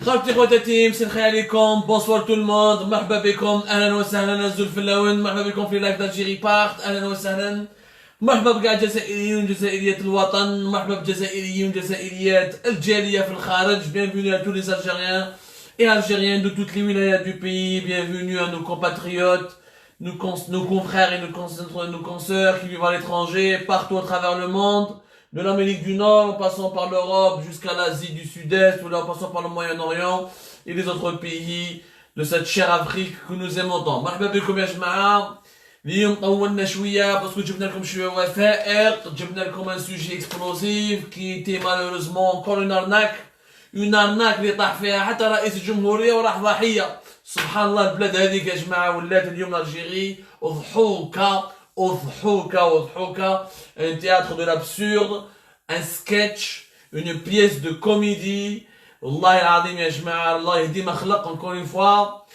خالتي خواتاتي مسي الخير عليكم بونسوار تو الموند مرحبا بكم اهلا وسهلا نزول في اللون مرحبا بكم في لايف دالجيري بارت اهلا وسهلا مرحبا بكاع الجزائريين وجزائريات الوطن مرحبا بجزائريين وجزائريات الجاليه في الخارج bienvenue à tous les Algériens et Algériennes de toutes les wilayas du pays bienvenue à nos compatriotes nos confrères et nos consoeurs qui vivent à l'étranger partout à travers le monde de l'Amérique du Nord, en passant par l'Europe jusqu'à l'Asie du Sud-Est, ou en passant par le Moyen-Orient et les autres pays de cette chère Afrique que nous aimons tant. مرحبا بكم يا جماعة. اليوم طولنا شوية باسكو جبنا لكم شوية وثائق، جبنا لكم un sujet explosif qui était malheureusement encore une arnaque اللي طاح فيها حتى رئيس الجمهورية وراح ضحية. سبحان الله البلاد هذيك يا جماعة ولات اليوم الجيري ضحوكة un théâtre de l'absurde, un sketch, une pièce de comédie. Wallahi al-Azim ya jama'a, Allah yahdi ma khalaq, encore une fois.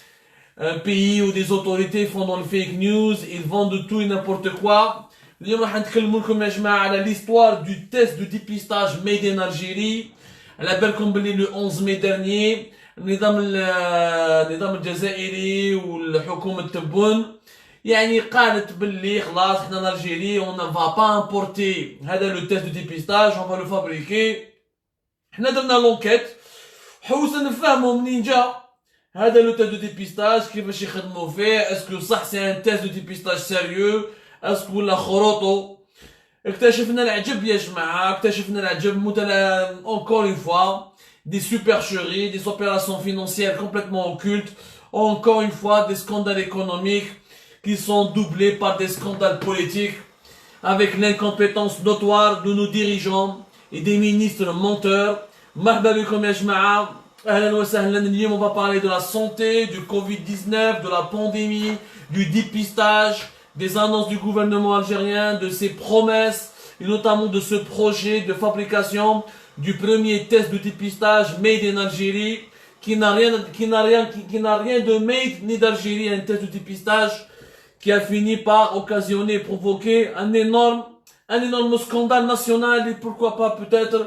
Un pays où des autorités font dans le fake news, ils vendent de tout et n'importe quoi. اليوم راح نتكلموا لكم يا جماعة على l'histoire du test de dépistage made in Algérie. على بالكم باللي le 11 mai dernier النظام الجزائري والحكومة تبون يعني قالت باللي خلاص حنا الجيري on ne va pas importer هذا لو تيست دو ديبيستاج on va le fabriquer. حنا درنا لونكيت حوسنا نفهموا منين جا هذا لو تيست دو ديبيستاج كيفاش يخدموا فيه اسكو صح سي ان تيست دو ديبيستاج سيريو اسكو ولا خروطو. اكتشفنا العجب يا جماعه اكتشفنا العجب encore une fois des supercheries des opérations financières complètement occultes encore une fois des scandales économiques qui sont doublés par des scandales politiques avec l'incompétence notoire de nos dirigeants et des ministres menteurs. مرحبا بكم يا جماعة أهلا وسهلا. اليوم on va parler de la santé, du Covid-19, de la pandémie, du dépistage, des annonces du gouvernement algérien, de ses promesses et notamment de ce projet de fabrication du premier test de dépistage made in Algérie qui n'a rien de made ni d'Algérie, un test de dépistage qui a fini par occasionner et provoquer un énorme scandale national et pourquoi pas peut-être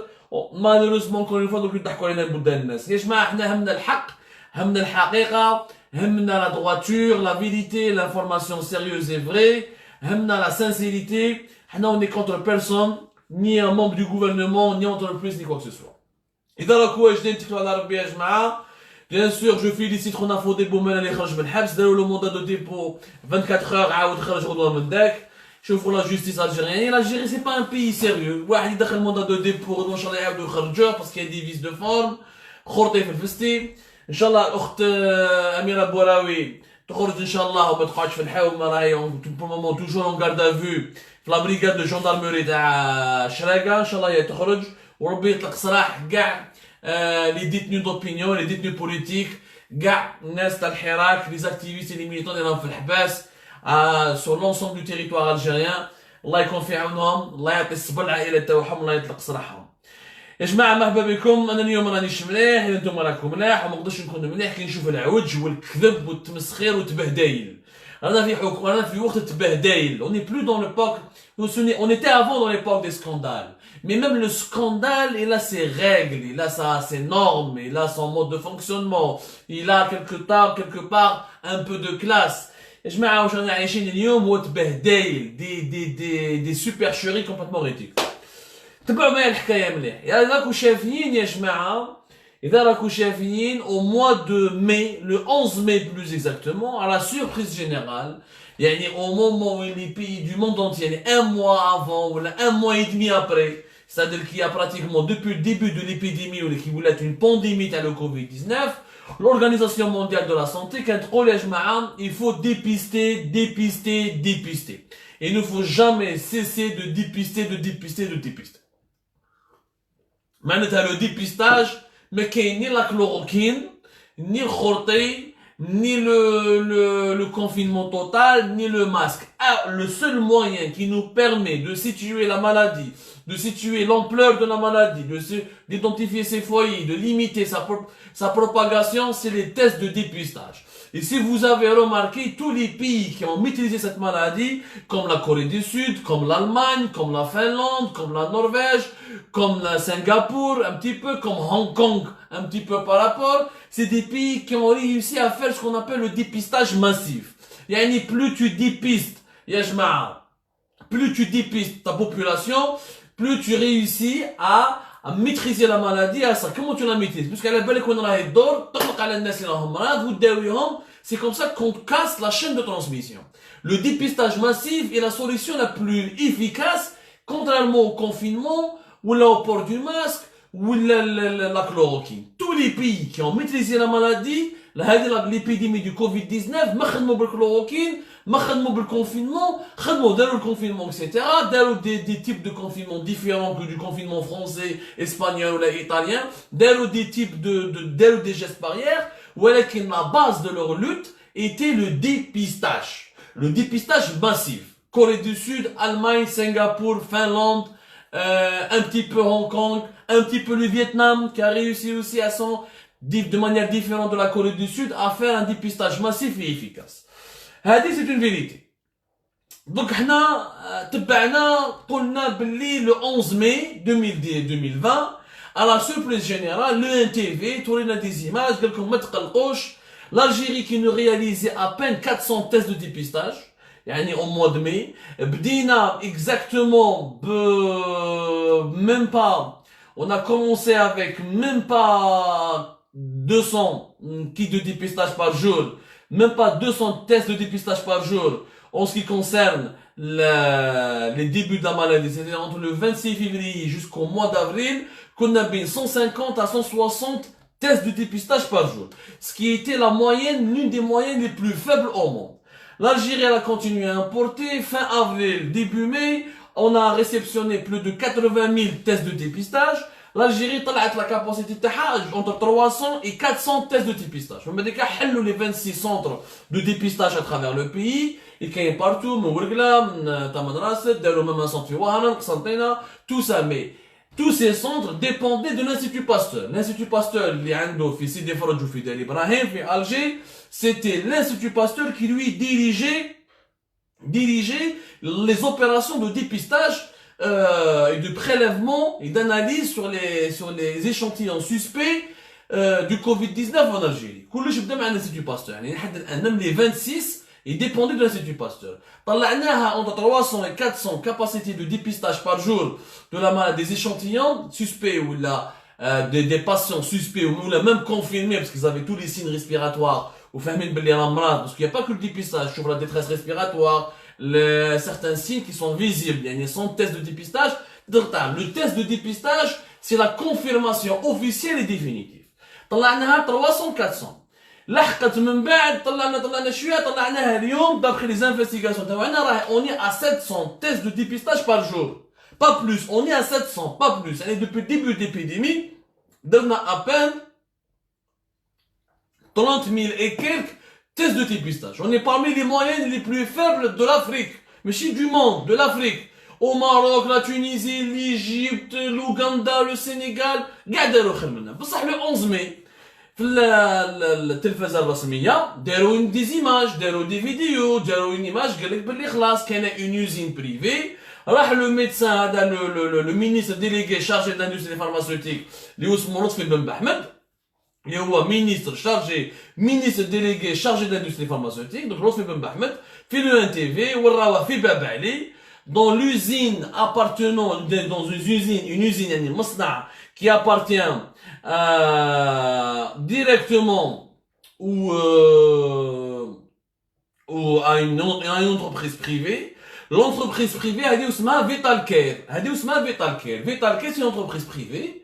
malheureusement encore une fois donc يضحكوا علينا بلدان الناس. يا جماعة احنا همنا الحق همنا الحقيقة همنا la droiture, la vérité, l'information sérieuse et vraie, همنا la sincérité. احنا on est contre personne ni un membre du gouvernement ni entreprise ni quoi que ce soit. إذا راكو واجدين تكلوا على ربي يا جماعة. Bien sûr, je félicite Ronafo Deboumel اللي خرج من الحبس داروا له mandat de dépôt 24 heures عاود خرج غدوة من داك. شوفوا la justice algérienne. L'Algérie c'est pas un pays sérieux. واحد يدخل mandat de dépôt غدوة ان شاء الله يعاودوا يخرجوه parce qu'il y a des vices de forme. خورطي في الفستي. ان شاء الله الاخت أميرة بوراوي تخرج ان شاء الله وما تقعدش في الحومة راهي pour le moment toujours en garde à vue في la brigade de gendarmerie تاع شراقة ان شاء الله هي تخرج وربي يطلق سراح كاع les détenus d'opinion, les détenus politiques, كاع الناس تاع الحراك, les activistes et les militants اللي راهم في الحباس sur l'ensemble du territoire algérien. الله يكون في عونهم, الله يعطي الصبر العائلة تاعهم, الله يطلق سراحهم. يا جماعة مرحبا بكم. انا اليوم رانيش مليح, انتم راكم مليح وما نقدرش نكون مليح كي نشوف العوج والكذب والتمسخير والتبهدايل. رانا في وقت التبهدايل. On n'est plus dans l'époque, on était avant dans l'époque des scandales. Mais même le scandale, il a ses règles, il a ses normes, il a son mode de fonctionnement, il a quelque part un peu de classe. يا جماعة واش رانا عايشين اليوم هو تبهدايل دي supercheries complètement ridicules. تبعوا معايا الحكاية مليح. إذا راكو شافيين يا جماعة, إذا راكو شافيين au mois de mai, le 11 mai plus exactement, à la surprise générale, يعني au moment où les pays du monde entier, يعني un mois avant ou un mois et demi après, c'est-à-dire qu'il y a pratiquement depuis le début de l'épidémie ou qui voulait être une pandémie à le Covid-19, l'Organisation mondiale de la santé, il faut dépister. Et il ne faut jamais cesser de dépister. معناتها le dépistage, mais qu'il n'y a ni la chloroquine, ni le khorté, ni le confinement total, ni le masque. Le seul moyen qui nous permet de situer la maladie, de situer l'ampleur de la maladie, d'identifier ses foyers, de limiter sa propagation, c'est les tests de dépistage. Et si vous avez remarqué, tous les pays qui ont maîtrisé cette maladie, comme la Corée du Sud, comme l'Allemagne, comme la Finlande, comme la Norvège, comme la Singapour, un petit peu comme Hong Kong, un petit peu par rapport, c'est des pays qui ont réussi à faire ce qu'on appelle le dépistage massif. Yani plus tu dépistes, ya jma'a, plus tu dépistes ta population, plus tu réussis à maîtriser la maladie à ça. Comment tu la maîtrises? Parce qu'à la belle qu'on a d'or, c'est comme ça qu'on casse la chaîne de transmission. Le dépistage massif est la solution la plus efficace, contrairement au confinement, ou au port du masque, ou la chloroquine. Tous les pays qui ont maîtrisé la maladie, l'épidémie du Covid-19, ما خدموا بالchloroquine, ما خدموا بالconfinement, خدموا داروا le confinement, etc. داروا des types de confinement différents que du confinement français, espagnol ou italien, داروا des types داروا des gestes barrières, ولكن la base de leur lutte était le dépistage. Le dépistage massif. Corée du Sud, Allemagne, Singapour, Finlande, un petit peu Hong Kong, un petit peu le Vietnam, qui a réussi aussi à de manière différente de la Corée du Sud, à faire un dépistage massif et efficace. هذه c'est une vérité. Donc احنا تبعنا قلنا باللي le 11 mai 2020 à la surprise générale le NTV تورينا des images قال لكم ما تقلقوش l'Algérie qui nous réalisait à peine 400 tests de dépistage يعني au mois de mai بدينا exactement même pas on a commencé avec même pas 200 kits de dépistage par jour, même pas 200 tests de dépistage par jour en ce qui concerne les débuts de la maladie. C'est-à-dire entre le 26 février jusqu'au mois d'avril, qu'on a bien 150 à 160 tests de dépistage par jour. Ce qui était la moyenne, l'une des moyennes les plus faibles au monde. L'Algérie elle a continué à importer. Fin avril, début mai, on a réceptionné plus de 80 000 tests de dépistage. L'Algérie a la capacité entre 300 et 400 tests de dépistage. On a dit qu'il les 26 centres de dépistage à travers le pays. Et qu'il y a partout, tout ça. Mais tous ces centres dépendaient de l'Institut Pasteur. L'Institut Pasteur, Alger, c'était l'Institut Pasteur qui lui dirigeait les opérations de dépistage et de prélèvement et d'analyse sur les échantillons suspects du Covid-19 en Algérie. l'Institut Pasteur. Même les 26 ils dépendaient de l'Institut Pasteur. Entre 300 et 400 capacités de dépistage par jour de la maladie des échantillons suspects ou des patients suspects ou même confirmés parce qu'ils avaient tous les signes respiratoires ou parce qu'il n'y a pas que le dépistage, sur la détresse respiratoire, certains signes qui sont visibles. Il y a 100 tests de dépistage. Le test de dépistage, c'est la confirmation officielle et définitive. 300 400. لحقت من بعد طلعنا شويه طلعناها اليوم d'après les investigations تاعنا on est à 700 tests de dépistage par jour. Pas plus, on est à 700, pas plus. Et depuis le début de l'épidémie, on a à peine 30 000 et quelques tests de dépistage. On est parmi les moyennes les plus faibles de l'Afrique. Mais si du monde, de l'Afrique. Au Maroc, la Tunisie, l'Égypte, l'Ouganda, le Sénégal. قاعد خير منها. بصح le 11 mai, في التلفزة الرسمية داروا des images, داروا des vidéos, داروا une image قال لك باللي خلاص كاينه une usine privée. راح le médecin هذا le ministre délégué chargé de l'industrie pharmaceutique اللي اسمه لطفي بن بحمد اللي هو ministre délégué chargé de l'industrie pharmaceutique donc لطفي بن بحمد في le NTV وراوه في باب علي dans l'usine appartenant dans une usine يعني مصنع qui appartient directement ou à une entreprise privée. L'entreprise privée هذه اسمها Vitalcare. Vitalcare c'est une entreprise privée.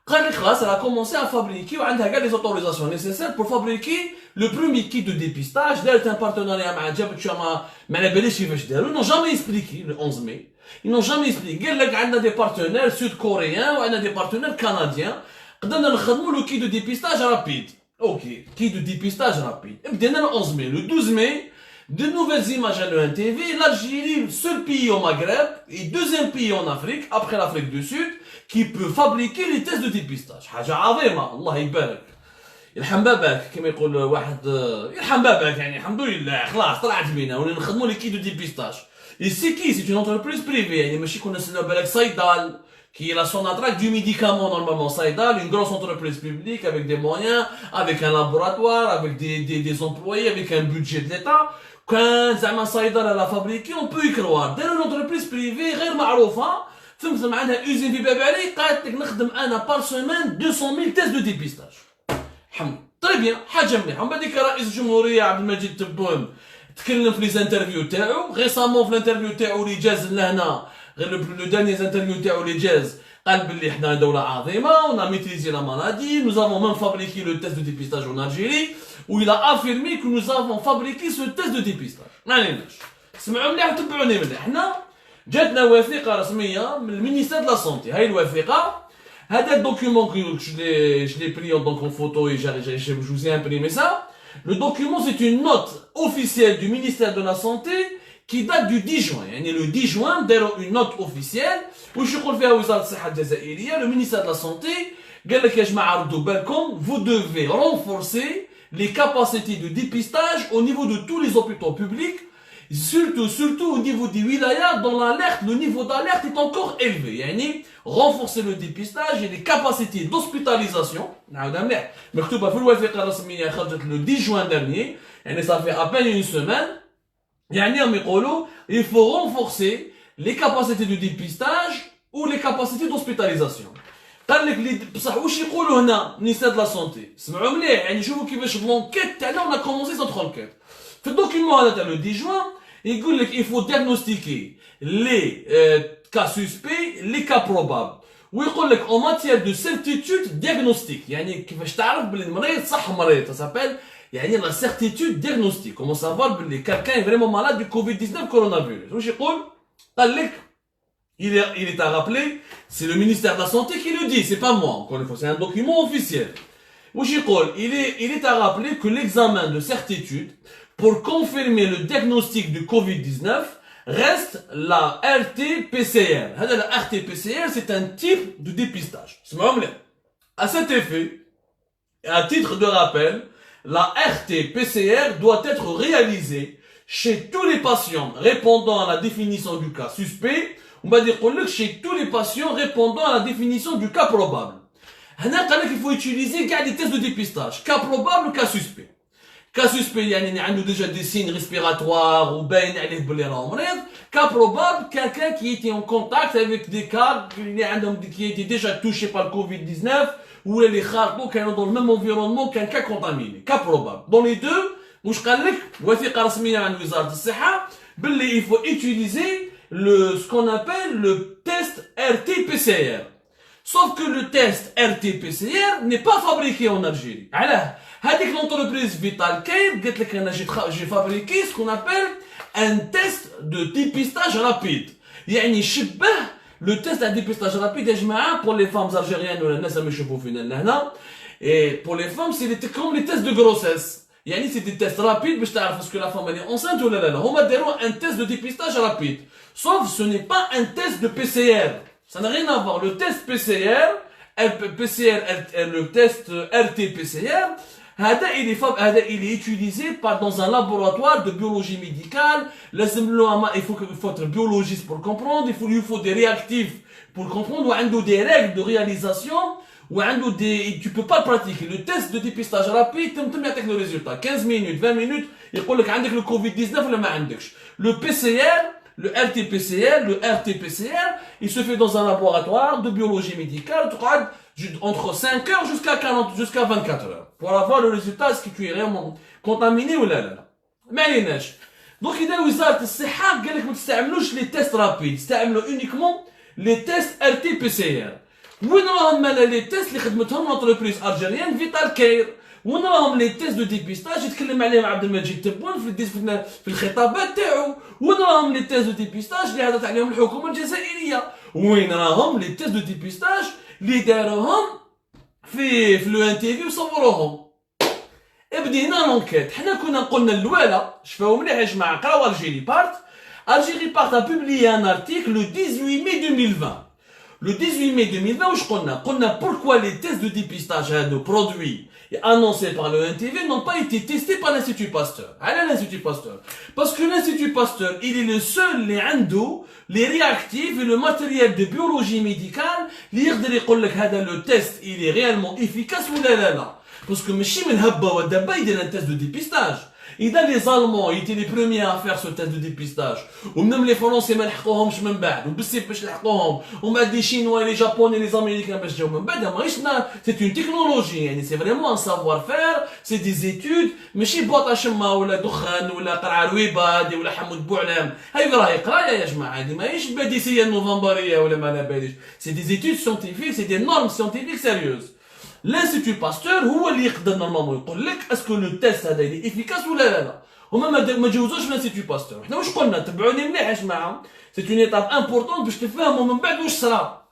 قال لك خلاص elle a commencé à fabriquer وعندها les autorisations nécessaires pour fabriquer le premier kit de dépistage. دارت un partenariat مع جابت شركة ما على باليش كيفاش داروا. Ils n'ont jamais expliqué le 11 mai. Ils n'ont jamais expliqué. قال لك عندنا des partenaires sud-coréens وعندنا des partenaires canadiens. قدرنا نخدموا le kit de dépistage rapide. Ok, kit de dépistage rapide. بدينا le 11 mai. Le 12 mai, de nouvelles images à l'ENTV. L'Algérie, seul pays au Maghreb et deuxième pays en Afrique, après l'Afrique du Sud, qui peut fabriquer les tests de dépistage. حاجة عظيمة. الله يبارك. يرحم باباك كما يقول واحد يرحم باباك يعني الحمد لله خلاص طلعت بينا ولا نخدموا لي كي دو ديبيستاج. Et c'est qui? C'est une entreprise privée. يعني ماشي كنا نسناو بالك صيدال qui est la Sonatrach du médicament normalement. Saïdal, une grosse entreprise publique avec des moyens, avec un laboratoire, avec des employés, avec un budget de l'État. Quand Zama Saïdal elle a fabriqué, on peut y croire. Dans une entreprise privée, غير معروفة, فهمت عندها usine في باب علي قالت لك نخدم أنا par semaine 200 000 tests de dépistage. الحمد. Très bien, حاجة مليحة. ومن بعد رئيس الجمهورية عبد المجيد تبون تكلم في لي انترفيو تاعو، ريسامون في الانترفيو تاعو اللي جاز لهنا غير لو داني انترفيو تاعو اللي جاز قال بلي حنا دولة عظيمة on a maîtrisé la maladie, nous avons même fabriqué le test de dépistage en Algérie où il a affirmé que nous avons fabriqué ce test de dépistage. ما عليناش. سمعوا مليح وتبعوني مليح. حنا جاتنا وثيقة رسمية من المينيستير دو لا سونتي. هاي الوثيقة هذا الدوكيومون je l'ai pris donc en photo et je vous ai imprimé ça. Le document c'est une note officielle du ministère de la Santé qui date du 10 juin. يعني le 10 juin داروا une note officielle وش يقول فيها وزارة الصحة الجزائرية. Le ministère de la Santé قال لك يا جماعة ردوا بالكم vous devez renforcer les capacités de dépistage au niveau de tous les hôpitaux publics, surtout au niveau des wilayas dont l'alerte, le niveau d'alerte est encore élevé. يعني renforcer le dépistage et les capacités d'hospitalisation. نعاودها مليح مكتوبة في الوثيقة الرسمية خرجت le 10 juin dernier. يعني ça fait à peine une semaine. يعني هم يقولوا il faut renforcer les capacités de dépistage ou les capacités d'hospitalisation. قال لك لي بصح واش يقولوا هنا ministère de la santé. سمعوا مليح يعني شوفوا كيفاش l'enquête تاعنا on a commencé cette enquête. في الدوكيومون هذا تاع le 10 juin يقول لك il faut diagnostiquer les cas suspects, les cas probables. ويقول لك en matière de certitude diagnostique يعني كيفاش تعرف بلي المريض صح مريض. Ça s'appelle يعني la certitude diagnostique. Comment savoir que quelqu'un est vraiment malade du Covid-19 coronavirus. واش يقول؟ قال لك il est à rappeler, c'est le ministère de la Santé qui le dit, c'est pas moi. Encore une fois, c'est un document officiel. واش يقول؟ il est à rappeler que l'examen de certitude pour confirmer le diagnostic du Covid-19 reste la RT-PCR. La RT-PCR, c'est un type de dépistage. À cet effet, à titre de rappel, la RT-PCR doit être réalisée chez tous les patients répondant à la définition du cas suspect, on va dire chez tous les patients répondant à la définition du cas probable. Il faut utiliser des tests de dépistage, cas probable ou cas suspect. Cas suspect, il y a déjà des signes respiratoires ou bien cas probable, quelqu'un qui était en contact avec des cas qui étaient déjà touchés par le Covid-19 ou les khartou qui sont dans le même environnement qu'un cas contaminé. Cas probable. Dans les deux, il faut utiliser ce qu'on appelle le test RT-PCR. Sauf que le test RT-PCR n'est pas fabriqué en Algérie. Avec l'entreprise Vital Care, j'ai fabriqué ce qu'on appelle un test de dépistage rapide. يعني شبه le test de dépistage rapide يا جماعة pour les femmes algériennes ولا الناس اللي يشوفوا فينا لهنا. Et pour les femmes c'est comme les tests de grossesse. يعني c'est des tests rapides باش تعرف est-ce que la femme elle est enceinte ولا لا. هما داروا un test de dépistage rapide. Sauf ce n'est pas un test de PCR. Ça n'a rien à voir. Le test PCR, le test RT-PCR, il est utilisé dans un laboratoire de biologie médicale. Il faut être biologiste pour comprendre. Il faut des réactifs pour comprendre. Il y a des règles de réalisation. Tu peux pas le pratiquer. Le test de dépistage rapide, tu as le résultat. 15 minutes, 20 minutes, il faut que tu aies le Covid-19 ou le PCR. Le RT-PCR, il se fait dans un laboratoire de biologie médicale, entre 5 heures jusqu'à 24 heures. Pour avoir le résultat, est-ce que tu es vraiment contaminé ou là. ما عليناش. Donc, il y a وزارة الصحة قال لك ما تستعملوش les tests rapides, استعملوا uniquement les tests RT-PCR. وين راهم les tests اللي خدمتهم l'entreprise algérienne Vital Care. وين راهم لي تيست دو ديبيستاج يتكلم عليهم عبد المجيد تبون في الخطابات تاعو. وين راهم لي تيست دو ديبيستاج اللي هضرت عليهم الحكومه الجزائريه. وين راهم لي تيست دو ديبيستاج اللي داروهم في لو ان تي في وصوروهم. بدينا لونكيت. حنا كنا قلنا الاولى شفاو مليح يا جماعه قراو الجيري بارت. الجيري بارت a publié un article le 18 mai 2020 Le 18 mai 2020, on a pourquoi les tests de dépistage de produits annoncés par le NTV n'ont pas été testés par l'Institut Pasteur. Allez l'Institut Pasteur. Parce que l'Institut Pasteur, il est le seul, les réactifs et le matériel de biologie médicale, le test, il est réellement efficace ou là. Parce que ماشي من هبه ودبه يدير un test de dépistage. إذا les Allemands étaient les premiers à faire ce test de dépistage, ومنهم les Français ما لحقوهمش من بعد, وبالسيف باش لحقوهم, وما les Chinois, les Japonais, les Américains باش جاو من بعد, c'est une technologie, يعني c'est vraiment un savoir-faire, c'est des études, ماشي بوطة شمة ولا دخان ولا قرعة الويباد ولا حمود بوعلام, هاي راهي قراية يا جماعة, هذه ماهيش باديسية نوفمبرية ولا ما لا باليش, c'est des études scientifiques, c'est des normes scientifiques sérieuses. L'Institut Pasteur هو اللي يقدر نورمالمون يقول لك اسكو لو تيست هذا اللي افيكاس ولا لا. هما ما جوزوش في الانستيتو باستور. حنا واش قلنا؟ تبعوني مليح يا جماعه. سي اون ايتاب امبورطون باش تفهموا من بعد واش صرا.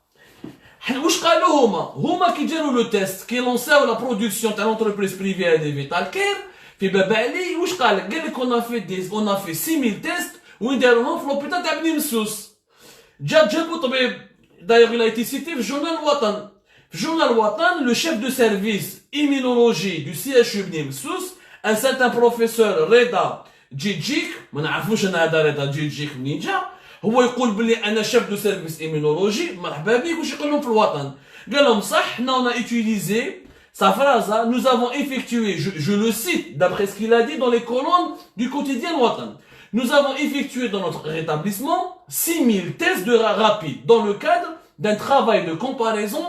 حنا واش قالوا هما كي داروا لو تيست كي لونساو لا برودكسيون تاع لونتربريز بريفي هذه فيتال كير في باب علي واش قال لك اون في 6000 تيست وين داروهم في لوبيتال تاع بني مسوس. جابوا طبيب دايوغ il a été cité في جورنال الوطن. Journal Watan, le chef de service immunologie du CHU Bni Msous, un certain professeur Reda Djidjik, ما نعرفوش انا هذا رضا دجيجيك منين جا, هو يقول بلي انا شيف دو سيرفيس ايمونولوجي, مرحبا بك, واش يقول لهم في الوطن؟ قال لهم صح, حنا on a utilisé sa phrase, nous avons effectué, je le cite d'après ce qu'il a dit dans les colonnes du quotidien Watan. Nous avons effectué dans notre rétablissement 6000 tests de rapides dans le cadre d'un travail de comparaison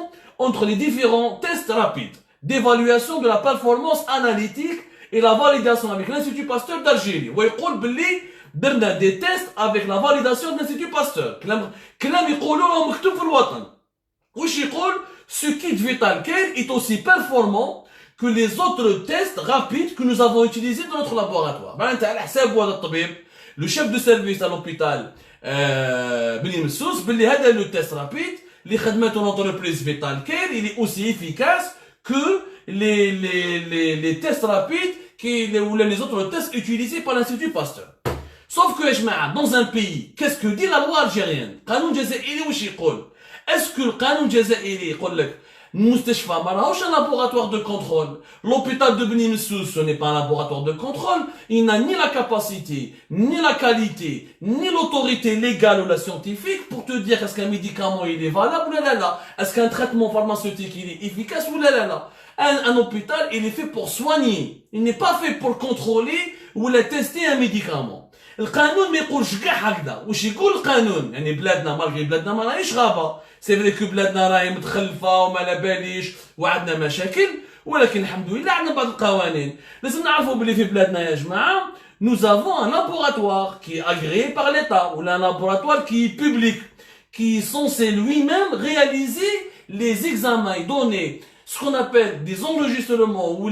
entre les différents tests rapides, d'évaluation de la performance analytique et la validation avec l'Institut Pasteur d'Algérie. Ou يقول بلي درنا des tests avec la validation de l'Institut Pasteur. كلام يقولوه مكتوب في الوطن. وش يقول? Ce kit Vital Care est aussi performant que les autres tests rapides que nous avons utilisés dans notre laboratoire. معناتها على حساب هذا الطبيب, le chef de service à l'hôpital بني مسوس, بلي هذا le test rapide les خدمات l'entreprise Vital Care, il est aussi efficace que les tests rapides ou les autres tests utilisés par l'Institut Pasteur. Sauf que, dans un pays, qu'est-ce que dit la loi algérienne? قانون جزائري وش يقول? Est-ce que le قانون الجزائري يقول لك المستشفى ما راهوش un laboratoire de contrôle? L'hôpital de Bni Msous, ce n'est pas un laboratoire de contrôle. Il n'a ni la capacité, ni la qualité, ni l'autorité légale ou la scientifique pour te dire est-ce qu'un médicament il est valable ou là. Est-ce qu'un traitement pharmaceutique il est efficace ou là. Un hôpital il est fait pour soigner. Il n'est pas fait pour contrôler ou tester un médicament. القانون ما يقولش كاع هكذا. واش يقول القانون؟ يعني بلادنا مالغي بلادنا ما راهيش غابه. سي فري كو بلادنا راهي متخلفه وما لا باليش وعندنا مشاكل, ولكن الحمد لله عندنا بعض القوانين. لازم نعرفوا بلي في بلادنا يا جماعه nous avons un laboratoire qui est agréé par l'État ou un laboratoire qui est public, qui est censé lui-même réaliser les examens et donner ce qu'on appelle des enregistrements ou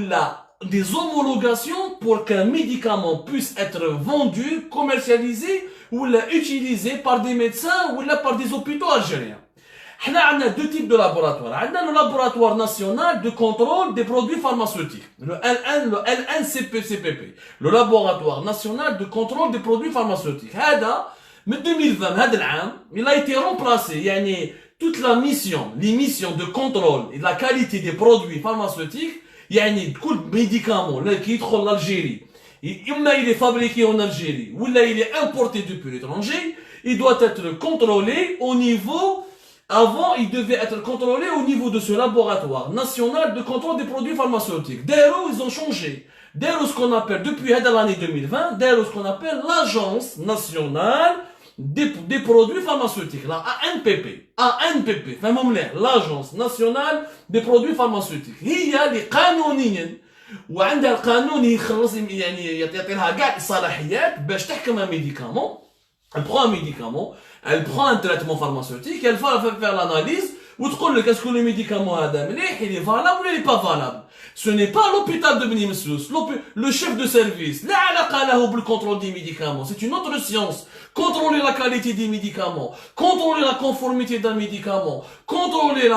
des homologations pour qu'un médicament puisse être vendu, commercialisé ou utilisé par des médecins ou par des hôpitaux algériens. On a deux types de laboratoires. On a le laboratoire national de contrôle des produits pharmaceutiques, le LNCPCPP, le laboratoire national de contrôle des produits pharmaceutiques. Mais 2020, il a été remplacé. Yani, toute la mission, les missions de contrôle et de la qualité des produits pharmaceutiques, يعني كل médicament qui يدخل l'Algérie, إما il est fabriqué en Algérie ou là il est importé depuis l'étranger, il doit être contrôlé au niveau, avant il devait être contrôlé au niveau de ce laboratoire national de contrôle des produits pharmaceutiques. D'ailleurs ils ont changé. D'ailleurs ce qu'on appelle depuis l'année 2020, d'ailleurs ce qu'on appelle l'agence nationale des produits pharmaceutiques, la ANPP, l'agence nationale des produits pharmaceutiques. هي اللي قانونيا وعندها القانون يخلص يعني يعطي لها كاع الصلاحيات باش تحكم un médicament. Elle prend un médicament, elle prend un traitement pharmaceutique, elle va faire l'analyse وتقول لك est-ce que le médicament هذا مليح, il est valable ou il est pas valable. Ce n'est pas l'hôpital de Bni Msous, le chef de service. لا علاقة له بالcontrôle des médicaments. C'est une autre science. Contrôler la qualité des médicaments, contrôler la conformité d'un médicament, contrôler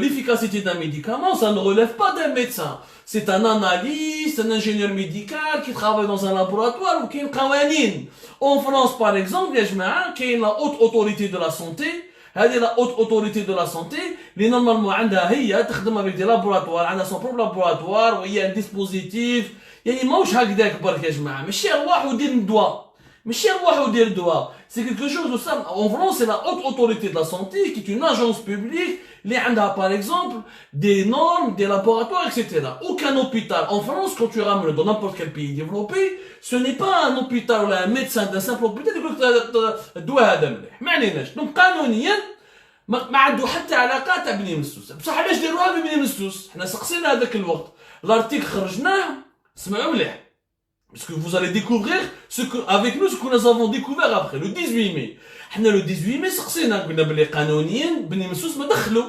l'efficacité d'un médicament, ça ne relève pas d'un médecin. C'est un analyste, un ingénieur médical qui travaille dans un laboratoire ou qui est un qawanin. En France, par exemple, il y a la haute autorité de la santé, هذه لا haute autorité de la santé اللي نورمالمون عندها هي تخدم avec des laboratoires عندها son propre laboratoire وهي un dispositif يعني ماهوش هكذاك برك يا جماعه ماشي ارواح ودير الدواء ماشي ارواح ودير الدواء سي quelque chose de ça en France c'est la haute autorité de la santé qui est une agence publique اللي عندها par exemple des normes des laboratoires etc. aucun hôpital en France quand tu ramènes dans n'importe quel pays développé ce n'est pas un hôpital ou un médecin d'un simple hôpital يقول لك الدواء هذا مليح ما عليناش دونك قانونيا ما عنده حتى علاقه تاع بني مسوس بصح علاش داروها ببني مسوس حنا سقسينا هذاك الوقت الارتيكل خرجناه اسمعوا مليح parce que vous allez découvrir avec nous ce que nous avons découvert après le 18 mai حنا le 18 mai سقسينا قلنا بلي قانونيا بني مسوس ما دخلوا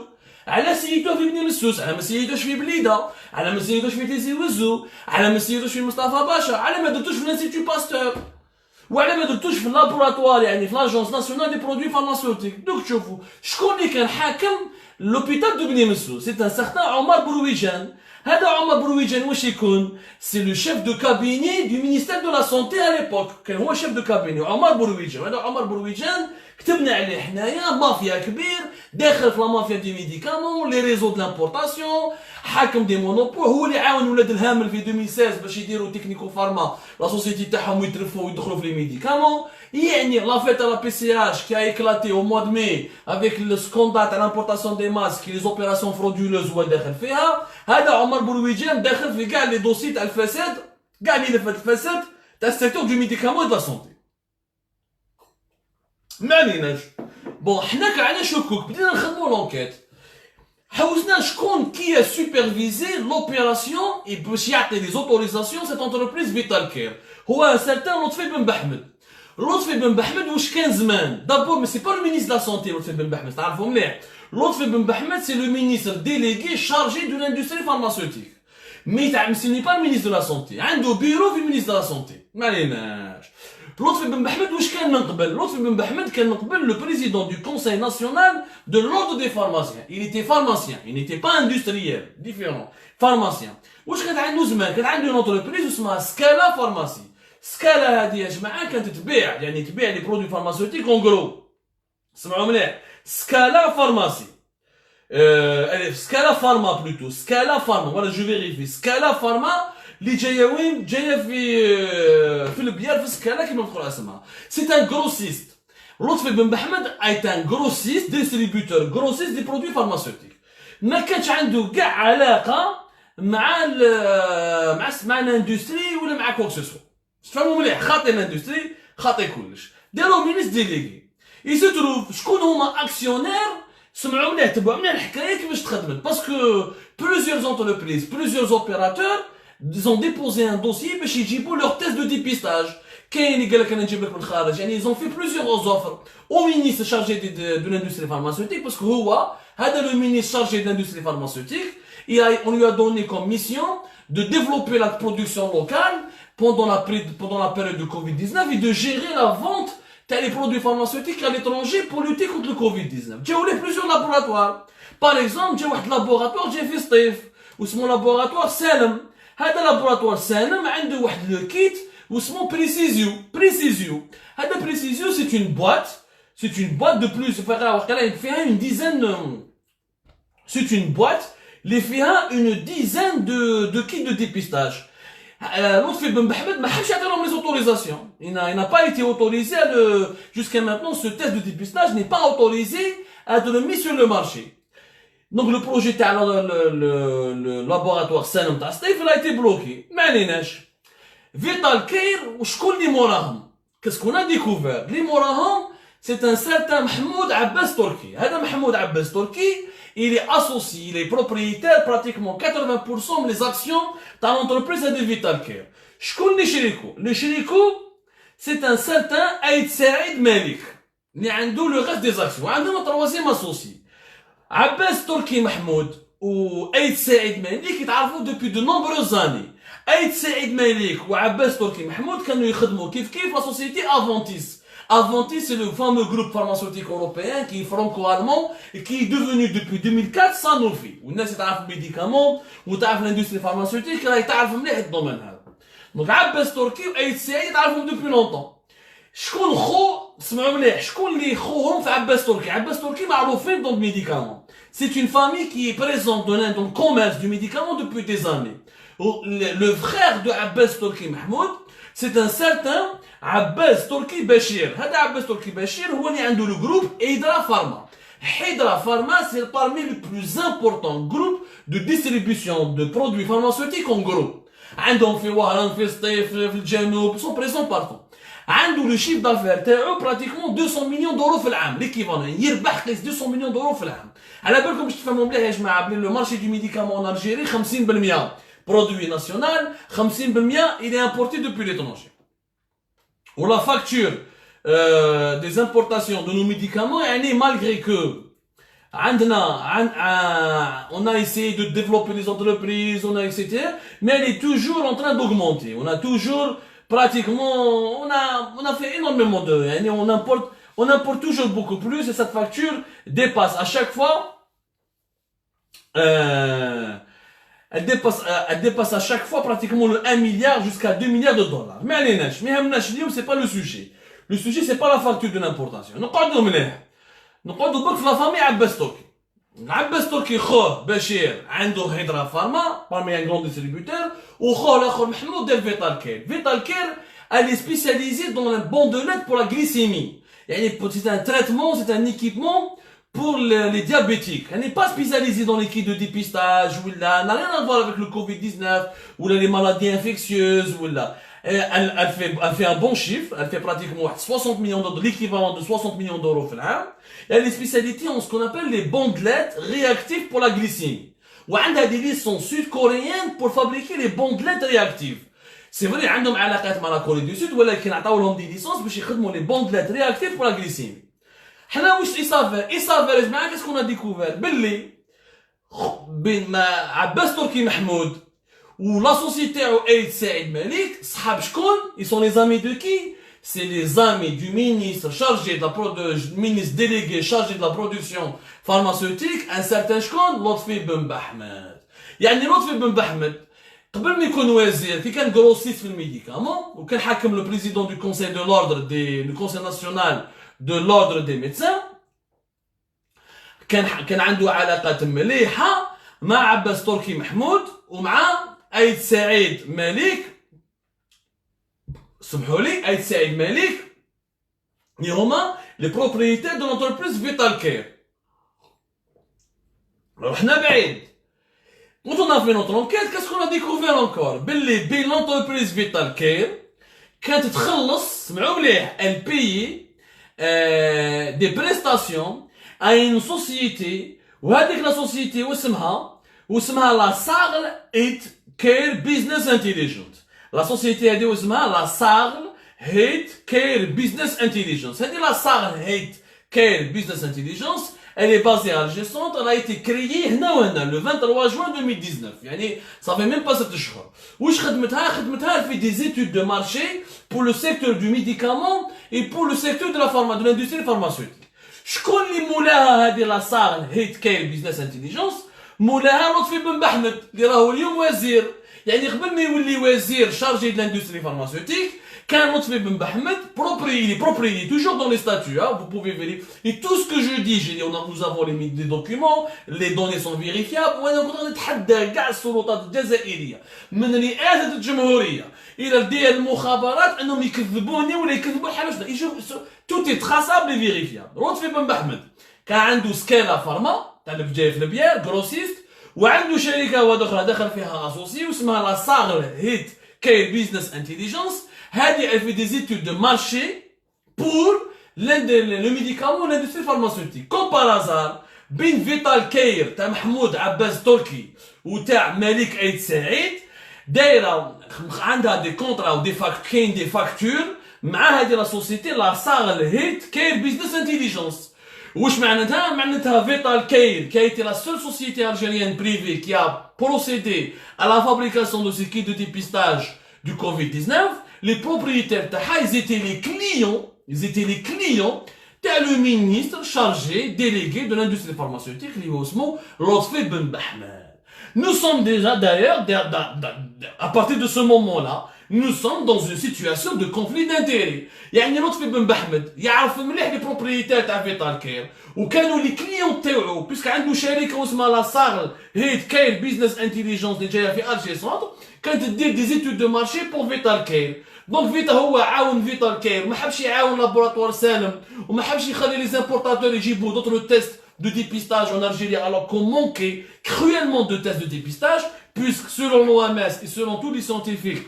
على سيدوه في بني مسوس على ما سيدوش في بليده على ما سيدوش في تيزي وزو على ما سيدوش في مصطفى باشا على ما درتوش في الانستيتو باستور وعلى ما درتوش في اللابوراتوار يعني في لاجونس ناسيونال دي برودوي فارماسيوتيك دوك تشوفوا شكون اللي كان حاكم لوبيتال دو بني مسوس سي ان سارتان عمر برويجان هذا عمر برويجان واش يكون سي لو شيف دو كابيني دو مينيستير دو لا سونتي على ليبوك كان هو شيف دو كابيني عمر برويجان هذا عمر برويجان كتبنا عليه حنايا مافيا كبير داخل في لا مافيا دي ميديكامون لي ريزو دو لامبورطاسيون حاكم دي مونوبول هو اللي عاون ولاد الهامل في 2016 باش يديروا تكنيكو فارما لا سوسيتي تاعهم ويترفوا ويدخلوا في لي ميديكامون يعني لا فيت لا بي سي اش كي a éclaté au mois de mai avec le scandale تاع l'importation des masques les opérations frauduleuses هو داخل فيها هذا عمر برويجان داخل في كاع لي دوسي تاع الفساد كاع اللي لفت الفساد تاع السيكتور دو ميديكامون دو لا سونتي ما عليناش بون حنا كاع على شكوك بدينا نخدموا لونكيت حوسنا شكون كي سوبرفيزي لوبيراسيون باش يعطي لي زوتوريزاسيون سيت انتربريز فيتال كير هو سارتان لطفي بن بحمد لطفي بن بحمد واش كان زمان دابور مي سي با لو مينيستر لا سونتي لطفي بن بحمد تعرفوا مليح لطفي بن بحمد سي لو مينيستر ديليغي شارجي دو لاندستري فارماسيوتيك مي تاع سي با المينيستر لا سونتي عنده بيرو في المينيستر لا سونتي ما عليناش لطفي بن بحمد واش كان من قبل لطفي بن بحمد كان من قبل لو بريزيدون دو كونساي ناسيونال دو لوردre دي فارماسيان il était pharmacien il n'était pas industriel différent pharmacien واش كانت عنده زمان كانت عنده اون انتربريز اسمها سكالا فارماسي سكالا هذه يا جماعه كانت تبيع يعني تبيع لي برودوي فارماسيوتيك اون غرو سمعوا مليح سكالا فارماسي سكالا فارما بلوتو سكالا فارما ولا جو فيريفي سكالا فارما اللي جايه وين جايه في البيار في سكالا كيما نذكر اسمها سي ان غروسيست لطفي بن محمد ايت ان غروسيست ديستريبيوتور غروسيست دي برودوي فارماسيوتيك ما كانش عنده كاع علاقه مع الاندستري ولا مع كوك سوسو تفهموا مليح خاطي الاندستري خاطي كلش داروا مينيس ديليغي يسو تروف شكون هما اكسيونير سمعوا مليح تبعوا مليح الحكايه كيفاش تخدمت باسكو بلوزيور انتربريز بلوزيور اوبيراتور ils ont déposé un dossier باش يجيبوا leur test de dépistage كاين اللي قال لك انا نجيب لك من الخارج يعني ils ont fait plusieurs offres au ministre chargé de l'industrie pharmaceutique parce que هو هذا le ministre chargé de l'industrie pharmaceutique on lui a donné comme mission de développer la production locale pendant la période de Covid-19 et de gérer la vente des produits pharmaceutiques à l'étranger pour lutter contre le Covid-19. J'ai eu plusieurs laboratoires. Par exemple, j'ai un laboratoire j'ai fait Steve واسمه laboratoire Salem. هذا laboratoire Salem عنده واحد le kit واسمه Precisio. هذا Precisio c'est une boîte de plus فيها une dizaine c'est une boîte اللي فيها une dizaine de kits de dépistage. Lutfi Ben Mohamed n'a pas les autorisations. Il n'a pas été autorisé jusqu'à maintenant, ce test de dépistage n'est pas autorisé à être mis sur le marché. Donc le projet le laboratoire Salem Tastef il a été bloqué. Malinash. Vital Care ou شكون اللي موراهم. Qu'est-ce qu'on a découvert? Les moraهم c'est un certain Mahmoud Abbas Turki. هذا محمود عباس تركي il est associé, il est propriétaire pratiquement 80% des actions dans l'entreprise de Vital Care. شكون اللي شريكو؟ اللي شريكو c'est un certain Aïd Saïd Malik اللي عنده le reste des actions. وعندنا troisième associé. عباس تركي محمود و Aïd Saïd Malik يتعرفوا depuis de nombreuses années. Aïd Saïd Malik و عباس تركي محمود كانوا يخدموا كيف la société Aventis. Aventis, c'est le fameux groupe pharmaceutique européen qui est franco-allemand et qui est devenu depuis 2004 Sanofi. والناس تعرف الميديكامون وتعرف l'industrie pharmaceutique راهي تعرف مليح الدومين هذا. دونك عباس تركي وأيد سعيد تعرفهم depuis longtemps. شكون خو اسمعوا مليح شكون اللي خوهم في عباس تركي. عباس تركي معروفين dans le médicament. C'est une famille qui est présente dans le commerce du médicament depuis des années. Le frère de Abbas Turki Mahmoud, c'est un certain Abbas Turki Bachir. هذا Abbas Turki Bachir هو اللي عنده le groupe Hydra Pharma. Hydra Pharma, c'est parmi les plus importants groupes de distribution de produits pharmaceutiques en groupe. عندهم في وهران في سطيف في الجنوب, sont présents partout. عنده le chiffre d'affaires تاعو pratiquement 200 millions d'euros في العام, l'équivalent يربح قيس 200 millions d'euros في العام. على بالكم باش تفهموا مليح يا جماعه بلي le marché du médicament en Algérie 50% produit national, 50% il est importé depuis l'étranger. Ou la facture des importations de nos médicaments, malgré que on a essayé de développer les entreprises, on a etc. Mais elle est toujours en train d'augmenter. On a toujours pratiquement, on a fait énormément de, on importe toujours beaucoup plus et cette facture dépasse à chaque fois, elle dépasse à chaque fois pratiquement le 1 milliard jusqu'à 2 milliards de dollars. Mais allez, c'est pas le sujet. Le sujet, c'est pas la facture de l'importation. نقعدوا بك في لا فامي عباس تركي. عباس تركي خوه بشير عنده هيدرا فارما parmi un grand distributeur, وخوه الاخر محمود ديال فيتال كير. فيتال كير elle est spécialisée dans un bandelette pour la glycémie. يعني c'est un traitement, c'est un équipement pour les diabétiques. Elle n'est pas spécialisée dans les kits de dépistage ou là, n'a rien à voir avec le Covid-19 ou là, les maladies infectieuses ou là. Elle fait un bon chiffre, elle fait pratiquement 60 millions d'euros, l'équivalent de 60 millions d'euros. Elle est spécialisée en ce qu'on appelle les bandelettes réactives pour la glycémie. Ou elle a des licences sud-coréennes pour fabriquer les bandelettes réactives. C'est vrai, elle a علاقات مع la Corée du Sud, ولكن عطاولهم des licences باش يخدموا les bandelettes réactives pour la glycémie. حنا واش يصافر يا جماعه qu'est-ce qu'on a découvert باللي بين عباس تركي محمود ou la société Aïd Saïd Malik, صحاب شكون? Ils sont les amis de qui? C'est les amis du ministre chargé de la ministre délégué chargé de la production pharmaceutique, un certain شكون? لطفي بن بحمد. يعني لطفي بن بحمد قبل ما يكون وزير كي كان grossiste في الميديكامون وكان حاكم le président du conseil de l'ordre du conseil national de l'ordre des médecins, كان عنده علاقات مليحه مع عباس تركي محمود ومع عيد سعيد مالك. سمحوا لي, عيد سعيد مالك اللي هما les propriétaires de l'entreprise Vital Care. رحنا بعيد. Quand on a fait notre enquête, qu'est-ce qu'on a découvert encore? باللي l'entreprise Vital Care كانت تخلص, سمعوا مليح, elle payait des prestations à une société, وهذيك la société واسمها la Sarl Health Care Business Intelligence. La société هذه واسمها la Sarl Health Care Business Intelligence. هذه la Sarl Health Care Business Intelligence, elle est basée à Alger Centre, elle a été créée هنا le 23 juin 2019. يعني ça fait même pas 7 شهور. واش خدمتها elle fait des études de marché pour le secteur du médicament et pour le secteur de l'industrie pharmaceutique. شكون اللي مولاها هذه لا Sarl Health Care Business Intelligence؟ مولاها لطفي بن بحمد اللي راهو اليوم وزير. يعني قبل ما يولي وزير chargé de l'industrie pharmaceutique كان لطفي بن بحمد propriété toujours dans les statuts, hein, vous pouvez vérifier. Et tout ce que je dis, nous avons les documents, les données sont vérifiables. وانا نتحدى كاع السلطات الجزائريه من رئاسه الجمهوريه الى ديال المخابرات انهم يكذبوني ولا يكذبوا حاجه. tout est traçable et vérifiable. لطفي بن بحمد كان عنده سكيلا فارما تاع الفجايه في البيار جروسيست, وعنده شركه واحده اخرى دخل فيها اسوسي واسمها لا Sarl Health Care Business Intelligence. هذه elle fait des études de marché pour le médicament et l'industrie pharmaceutique. Comme par hasard بين فيتال كير تاع محمود عباس تركي وتاع مالك عيد سعيد دايره عندها دي كونترا و كاين دي فاكتور مع هذه لا سوسيتي لا Sarl Health Care Business Intelligence. واش معناتها فيتال كير qui a été la seule société algérienne privée qui a procédé à la fabrication de ces kits de dépistage du Covid-19. Les propriétaires ils étaient les clients تاع le ministre chargé délégué de l'industrie pharmaceutique اللي هو اسمه لطفي بن بحمد. Nous sommes déjà d'ailleurs à partir de ce moment-là nous sommes dans une situation de conflit d'intérêts. يعني لطفي بن بحمد يعرف مليح لي بروبريتير تاع فيتال كير وكانوا لي كليون تاعو بيسك عنده شركه اسمها لا ساغل هيت كير بيزنس انتيليجنس اللي جايه في الجي سونتر كانت تدير دي زيتود دو مارشي بور فيتال كير. دونك فيتا هو عاون فيتال كير ما حبش يعاون لابوراتوار سالم وما حبش يخلي لي زامبورتاتور يجيبوا دوطرو تيست de dépistage en Algérie alors qu'on manquait cruellement de tests de dépistage puisque selon l'OMS et selon tous les scientifiques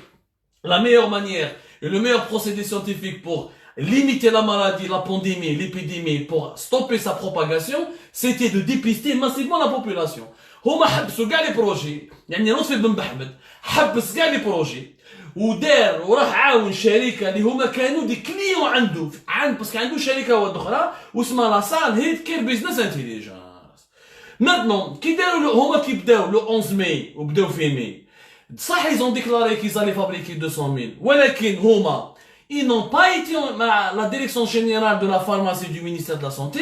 la meilleure manière et le meilleur procédé scientifique pour limiter la maladie, la pandémie, l'épidémie, pour stopper sa propagation, c'était de dépister massivement la population. هما حبسوا كاع لي بروجي يعني لطفي بن بحمد حبس كاع لي بروجي ودار وراح عاون شركه اللي هما كانوا دي كليون عنده باسكو عنده شركه واحده اخرى واسمها لا سال هيت كير بيزنس انتيليجنس. ماتنون كي داروا هما كي بداو لو 11 ماي وبداو في ماي صح ils ont déclaré qu'ils allaient fabriquer 200,000 ولكن هما ils n'ont pas été la direction générale de la pharmacie du ministère de la santé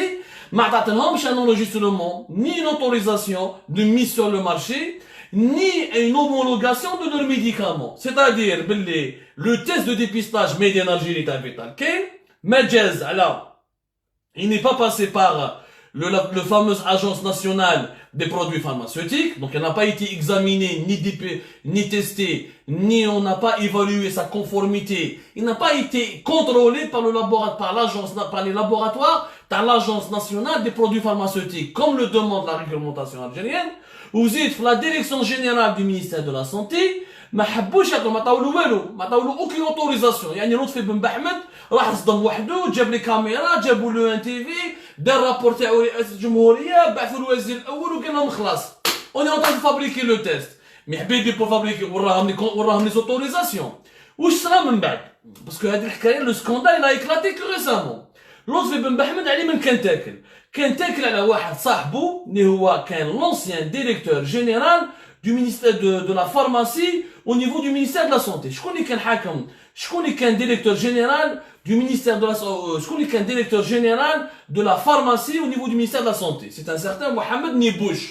ما عطاتلهمش un enregistrement ni une autorisation de mise sur le marché ni une homologation de leurs médicaments. C'est-à-dire le test de dépistage made in Algérie تاع فيتال كير ما جاز على il n'est pas passé par le fameuse agence nationale des produits pharmaceutiques, donc elle n'a pas été examinée, ni testée, ni on n'a pas évalué sa conformité, il n'a pas été contrôlé par par les laboratoires, par l'agence nationale des produits pharmaceutiques, comme le demande la réglementation algérienne. Vous êtes la direction générale du ministère de la Santé, ما حبوش يعطوا ما طاولوا والو ما طاولوا اوكي اوتوريزاسيون يعني لطفي بن بحمد راح صدم وحده جاب لي كاميرا جابوا له ان تي في دار رابور تاعو رئاسه الجمهوريه بعثوا الوزير الاول وقال لهم خلاص اوني اون طون فابريكي لو تيست مي حبيبي بور فابريكي وراهم لي اوتوريزاسيون واش صرا من بعد باسكو هذه الحكايه لو سكوندال لا ايكلاتي كو ريسامون. لطفي بن بحمد عليه من كان تاكل على واحد صاحبه اللي هو كان لونسيان ديريكتور جينيرال du ministère de la pharmacie au niveau du ministère de la santé. Je connais qu'un hakam, je connais qu'un directeur général du ministère de la je connais qu'un directeur général de la pharmacie au niveau du ministère de la santé. C'est un certain Mohamed Nibouch.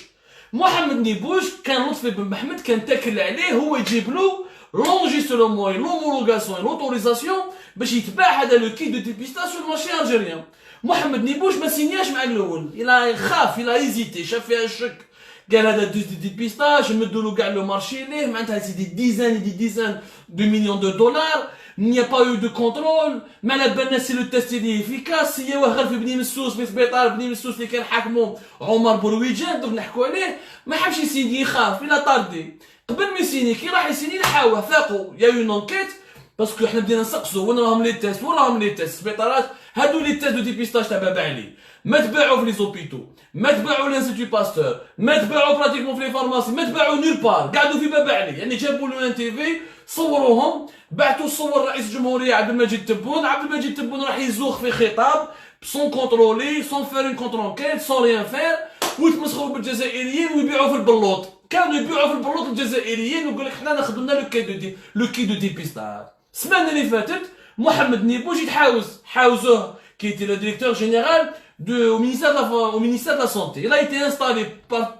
Mohamed Nibouch, quand Lutfi Ben Mohamed, quand تاكل عليه هو يجيب له l'enregistrement et l'homologation et l'autorisation باش يتباع هذا le kit de dépistage sur le marché algérien. Mohamed Nibouch ما سينياش مع الاول. Il a hésité, شاف فيها الشك. قال هذا ديبيستاج نمدوا له كاع لو مارشي ليه معناتها سي دي ديزان دو مليون دو دولار ني با يو دو كونترول ما على بالنا سي لو تيست اللي افيكاس هي غير في بني مسوس في سبيطار بني مسوس اللي كان حاكمو عمر برويجان دوك نحكوا عليه ما حبش يسيني يخاف الى طاردي قبل ما يسيني كي راح يسيني لحاوه فاقوا يا اون انكيت باسكو حنا بدينا نسقسوا وين راهم لي تيست سبيطارات هادو لي تيست دو ديبيستاج تاع بابا علي ما تباعوا في لي زوبيتو ما تباعوا لانستيتو باستور ما تباعوا براتيكمون في لي فارماسي ما تباعوا نول بار قعدوا في بابا علي يعني جابوا له ان تي في صوروهم بعثوا صور رئيس الجمهوريه عبد المجيد تبون راح يزوخ في خطاب سون كونترولي سون فير اون كونتر انكيت سون ريان فير ويتمسخروا بالجزائريين ويبيعوا في البلوط كانوا يبيعوا في البلوط الجزائريين ويقول لك حنا ناخذ لنا لو كي دو ديبيستاج. السمانه اللي فاتت محمد نيبوش حاوزوه qui était le directeur général au ministère de la Santé. Il a été installé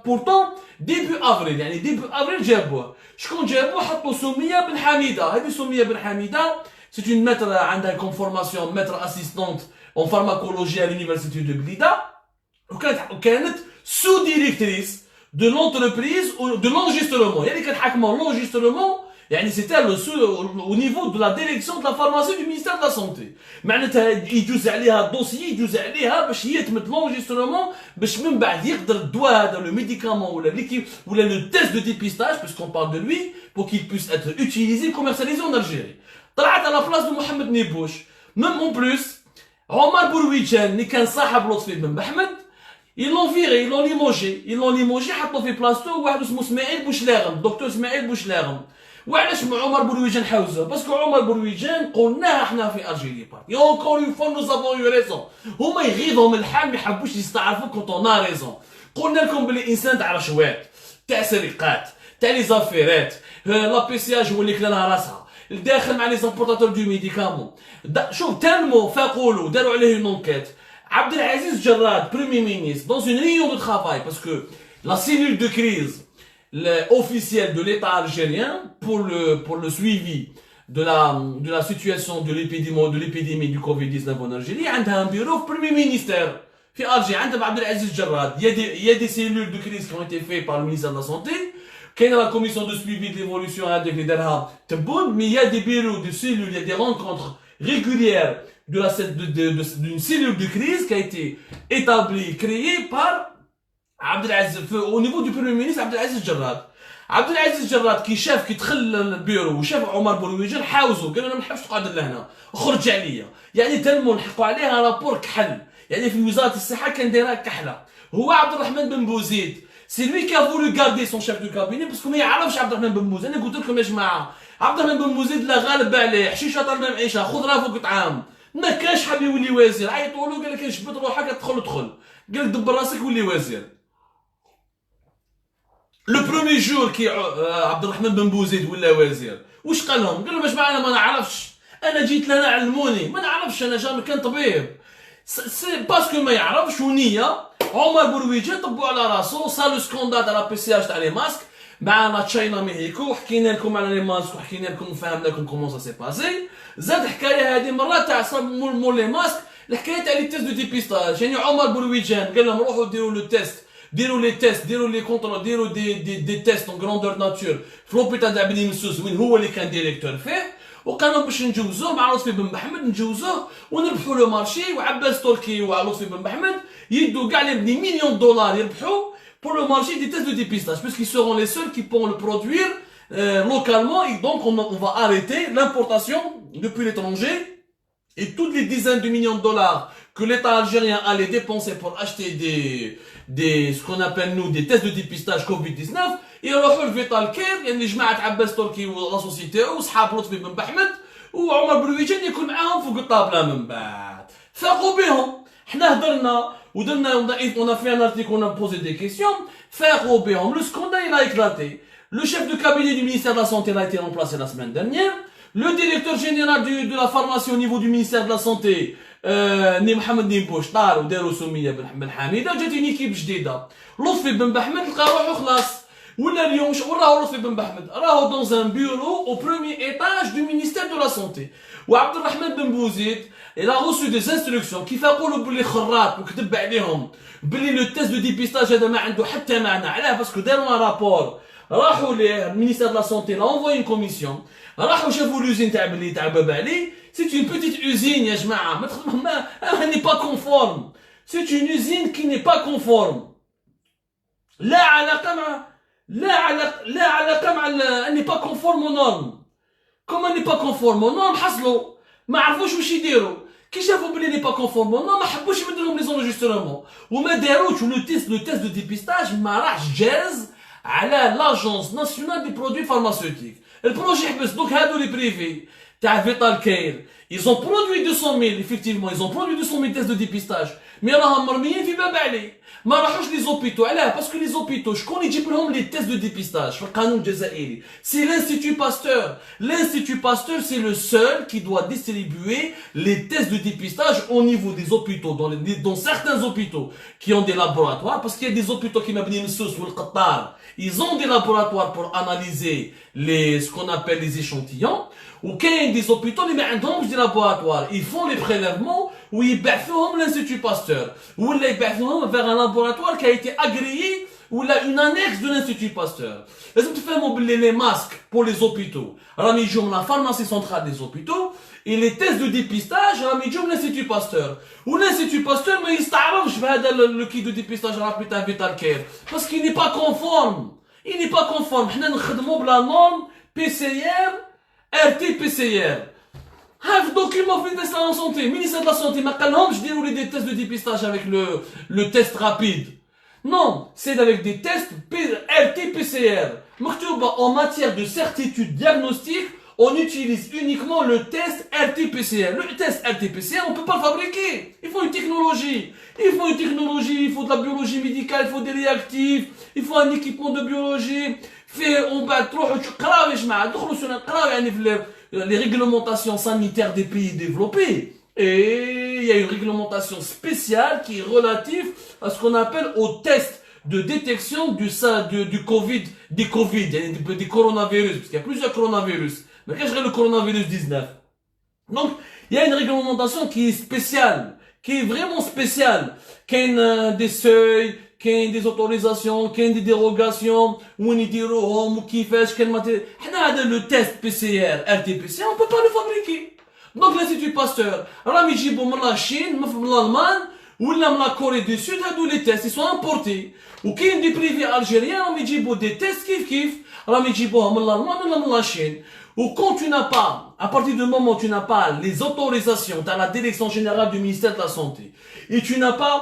pourtant début avril, يعني début avril جابوه. شكون جابوه؟ حطوا سمية بن حميدة. هذه سمية بن حميدة c'est une maître عندها comme formation maître assistante en pharmacologie à l'université de Blida. وكانت sous-directrice de l'entreprise ou de l'enregistrement. يعني كان حاكمة l'enregistrement يعني c'était au niveau de la direction de la pharmacie du ministère de la santé. معناتها يجوز عليها الدوسيي يجوز عليها باش هي تمد لونجسترمون باش من بعد يقدر الدواء هذا لو ميديكامون ولا ليكيب ولا لو تيست دو ديبيستاج puisqu'on parle de lui pour qu'il puisse être utilisé commercialisé en Algérie. طلعت على بلاص de محمد نيبوش. Même en plus عمر برويجان اللي كان صاحب لطفي بن محمد ils l'ont viré, ils l'ont limogé حطوا في بلاصتو واحد اسمه اسماعيل بوشلاغم دكتور اسماعيل بوشلاغم. وعلاش مع عمر برويجان حاوزه؟ باسكو عمر برويجان قلناها احنا في الجيري بارتي اونكور اون فوا نو سافون يو ريزون هما يغيظهم الحال ما يحبوش يستعرفوا كونت اون ا ريزون. قلنا لكم بلي الانسان تاع رشوات تاع سرقات تاع لي زافيرات لا بي سي اج هو اللي كلا لها راسها داخل مع لي زامبورتاتور دو ميديكامون شوف تنمو فاقولوا داروا عليه اون انكيت. عبد العزيز جراد بريمي مينيستر دون اون ريون دو ترافاي باسكو لا سيلول دو كريز officiel de l'État algérien pour le suivi de la situation de l'épidémie du Covid-19 en Algérie, عندها un bureau au premier ministère. في Alger, عندها Abdelaziz Jarrad. Il y a des cellules de crise qui ont été faites par le ministère de la Santé. كاين la commission de suivi de l'évolution avec les دارها تبون, mais il y a des bureaux, des cellules, il y a des rencontres régulières d'une cellule de crise qui a été établie, créée par Abdelaziz, au niveau du premier ministre Abdelaziz Jarrad. Abdelaziz Jarrad كي شاف كي دخل البيرو وشاف عمر برويجان حاوزو قال له ما نحبش تقعد لهنا خرج عليا, يعني تلموا نحقوا عليها رابور كحل, يعني في وزاره الصحه كان دايرها كحله. هو عبد الرحمن بن بوزيد سي لوي كي فولو غاردي سون شيف دو كابيني باسكو ما يعرفش عبد الرحمن بن بوزيد. انا قلت لكم يا جماعه عبد الرحمن بن بوزيد لا غالب عليه حشيشه طالبه معيشه خضره فوق طعام, ما كانش حاب يولي وزير. عيطوا له قال لك جبد روحك تدخل قال لك دبر راسك ولي وزير. لو برومي جور كي عبد الرحمن بن بوزيد ولا وزير واش قال لهم؟ قال لهم يا جماعه انا ما نعرفش, انا جيت لهنا علموني, ما نعرفش, انا جامي كان طبيب. سي باسكو ما يعرفش ونيه عمر برويجان طبوا على راسو. صار لو سكوندال تاع لا بي سي اش تاع لي ماسك معنا تشاينا ميهيكو, وحكينا لكم على لي ماسك وحكينا لكم وفهمنا لكم كومون سا سي باسي. زاد حكايه هذه مره تاع صاب مول لي ماسك, الحكايه تاع لي تيست دو ديبيستاج. يعني عمر برويجان قال لهم روحوا ديروا لو تيست, ديروا لي تيست, ديروا لي كونترول, ديروا دي تيست اون غروندور ناتور في لوبيتال تاع بني مسوس وين هو اللي كان ديريكتور فيه. وقالوا باش نجوزوه مع لطفي بن محمد, نجوزوه ونربحوا لو مارشي, وعباس تركي ولطفي بن محمد يدوا كاع لي مليون دولار يربحوا pour le marché des tests de dépistage, puisqu'ils seront les seuls qui pourront le produire localement, et donc on va arrêter l'importation depuis l'étranger, et toutes les dizaines de millions de dollars que l'État algérien allait dépenser pour acheter ce qu'on appelle nous des tests de dépistage Covid-19, يروحوا لفيتال كير, يعني جماعة عباس تركي ولا سوسيتي وصحاب لطفي بن محمد وعمر برويجان يكون معاهم فوق الطابلة. من بعد فاقوا بهم, حنا هضرنا ودرنا on a fait un article, on a posé des questions, فاقوا بهم. Le scandale il a éclaté. Le chef de cabinet du ministère de la Santé a été remplacé la semaine dernière. Le directeur général de la pharmacie au niveau du ministère de la Santé, محمد نيمبوش, طار وداروا سمية بن حميدة, جات une équipe جديدة. لطفي بن محمد لقى روحو خلاص ولا اليوم وين راهو لطفي بن محمد؟ راهو dans un bureau au premier étage du ministère de la Santé. وعبد الرحمن بن بوزيد il a reçu des instructions كيف يقولوا بلي خراط وكتب عليهم بلي لو تيست دو ديبيستاج هذا ما عنده حتى معنى. علاه؟ باسكو داروا رابور, راحوا للمينيستير دو لا سونتي, لا انفوي une كوميسيون, راحوا شافوا لوزين تاع بلي تاع باب علي. C'est une petite usine يا جماعه, ما n'est pas conforme. C'est une usine qui n'est pas conforme. لا علاقه مع elle n'est pas conforme aux normes. Comment elle n'est pas conforme aux normes؟ حصلوا ما عرفوش واش يديروا, كي شافوا بلي n'est pas conforme aux normes ما حبوش يمدوا لهم لي زونجسترمون وما داروش. لو تيست دو ديبيستاج ما راحش جاز على لاجونس ناسيونال دي برودوي فارماسيوتيك. البروجي حبس. دوك هادو لي بريفي تاع فيتال كير ils ont produit 200 000, effectivement ils ont produit 200 000 tests de dépistage, mais راهم مرميين في باب علي, ما راحوش لي زوبيتو. علاه؟ باسكو لي زوبيتو شكون يجيب لهم لي تيست دو ديبيستاج في القانون الجزائري؟ سي l'Institut Pasteur. L'Institut Pasteur c'est le seul qui doit distribuer les tests de dépistage au niveau des hôpitaux, dans certains hôpitaux qui ont des laboratoires, parce qu'il y a des hôpitaux qui m'abonnent Msous ou le Qatar, ils ont des laboratoires pour analyser ce qu'on appelle les échantillons. Ou qu'il y a des hôpitaux qui ont des laboratoires, ils font les prélèvements ou ils baissent l'Institut Pasteur, ou ils baissent vers un laboratoire qui a été agréé ou une annexe de l'Institut Pasteur. Est-ce que tu fais mobiliser les masques pour les hôpitaux? Ramidjoum, la pharmacie centrale des hôpitaux, et les tests de dépistage, Ramidjoum, l'Institut Pasteur. Ou l'Institut Pasteur, mais il s'arrange le kit de dépistage rapide à Vital Care. Parce qu'il n'est pas conforme. Il n'est pas conforme. Nous avons la norme PCR, RT-PCR. هذا document في ministère de la santé, ministère de la santé ما قالهمش ديروا لي des tests de dépistage avec le test rapide. Non, c'est avec des tests RT-PCR. مكتوبة en matière de certitude diagnostique, on utilise uniquement le test RT-PCR. Le test RT-PCR, on ne peut pas le fabriquer. Il faut une technologie. Il faut de la biologie médicale, il faut des réactifs, il faut un équipement de biologie. On va تروحوا تقراو يا جماعة, دخلوا sur نقراو يعني في les réglementations sanitaires des pays développés. Et il y a une réglementation spéciale qui est relative à ce qu'on appelle au test de détection du Covid, des coronavirus, parce qu'il y a plusieurs coronavirus ما كاينش غير le coronavirus 19. Donc, il y a une réglementation qui est spéciale, qui est vraiment spéciale. Qu'il y a des seuils, qu'il y a des autorisations, qu'il y a des dérogations, où on dit ou qui fait, quel matériel. Le test PCR, RT-PCR, on peut pas le fabriquer. Donc, l'Institut Pasteur, راه يجيبوا من la Chine, من l'Allemagne, ولا من la Corée du Sud, هادو les tests, ils sont importés. وكاين des privés algériens, راهم يجيبوا des tests كيف راهم يجيبوهم من l'Allemagne ولا من la Chine. Ou quand tu n'as pas, à partir du moment où tu n'as pas les autorisations, tu as la direction générale du ministère de la Santé, et tu n'as pas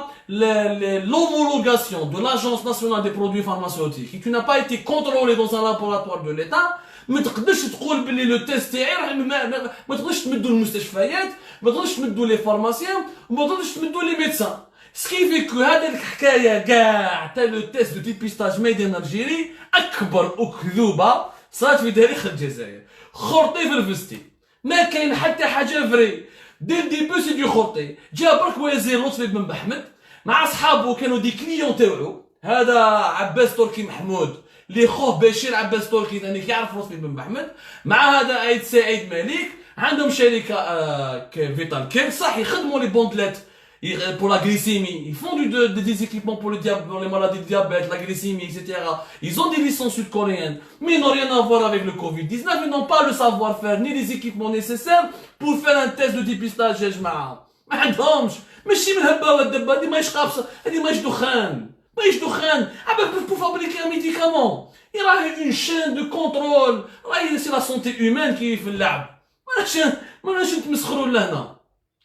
l'homologation de l'Agence nationale des produits pharmaceutiques, et tu n'as pas été contrôlé dans un laboratoire de l'État, ما تقدرش تقول بلي لو تيست تاعي ما تقدرش تمدوا المستشفيات، ما تقدرش تمدوا لي فارماسيان، وما تقدرش تمدوا لي ميدسان. سكيفي كو هذا الحكايه كاع تاع لو تيست دو ديبيستاج ميدان الجيري اكبر اكذوبه صارت في تاريخ الجزائر. خرطي في الفستي، ما كاين حتى حاجه فري. دير ديبو سي دي خرطي. جا برك وزير لطفي بن محمد مع اصحابه كانوا دي كليون تاعو، هذا عباس تركي محمود اللي خوه بشير عباس تركي ثاني كيعرف لطفي بن محمد، مع هذا عيد سعيد مالك، عندهم شركه فيتال كير صح يخدموا لي بوندلات pour la glycémie, ils font des équipements pour les maladies de diabète, la glycémie, etc. Ils ont des licences sud-coréennes, mais ils n'ont rien à voir avec le Covid-19, ils n'ont pas le savoir-faire, ni les équipements nécessaires pour faire un test de dépistage, يا جماعة. ما عندهمش، ماشي من الهبة والدبة، هادي ماهيش قابصة، هادي ماهيش دخان، ماهيش دخان، عباك pour fabriquer un médicament. Il y a une chaîne de contrôle، راهي c'est la santé humaine qui في اللعب. ماناش نتمسخروا لهنا.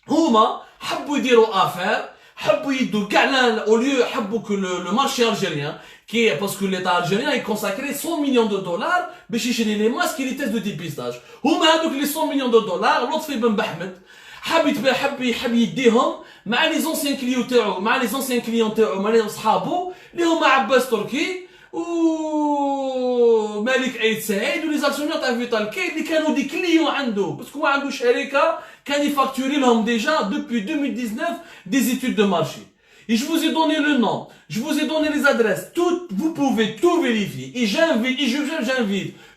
هما حبوا يديروا افير، حبوا يدوا كاع اوليو حبوا que le marché algérien qui est parce que l'état algérien il consacrait 100 millions de dollars باش يشري لي ماسك لي تيست دو ديبيستاج. هما هذوك لي 100 مليون دو دولار لطفي بن محمد حب يديهم مع لي زونسيان كليون تاعو، مع لي زونسيان كليون تاعو، مع لي صحابو اللي هما عباس تركي و مالك عيد سعيد ولي زاكسيونير تاع فيتال كي اللي كانوا دي كليون عنده، باسكو هو عنده شركه كان يفاكتوري لهم déjà depuis 2019 des études de marché. Et je vous ai donné le nom, je vous ai donné les adresses, tout, vous pouvez tout vérifier. Et j'invite,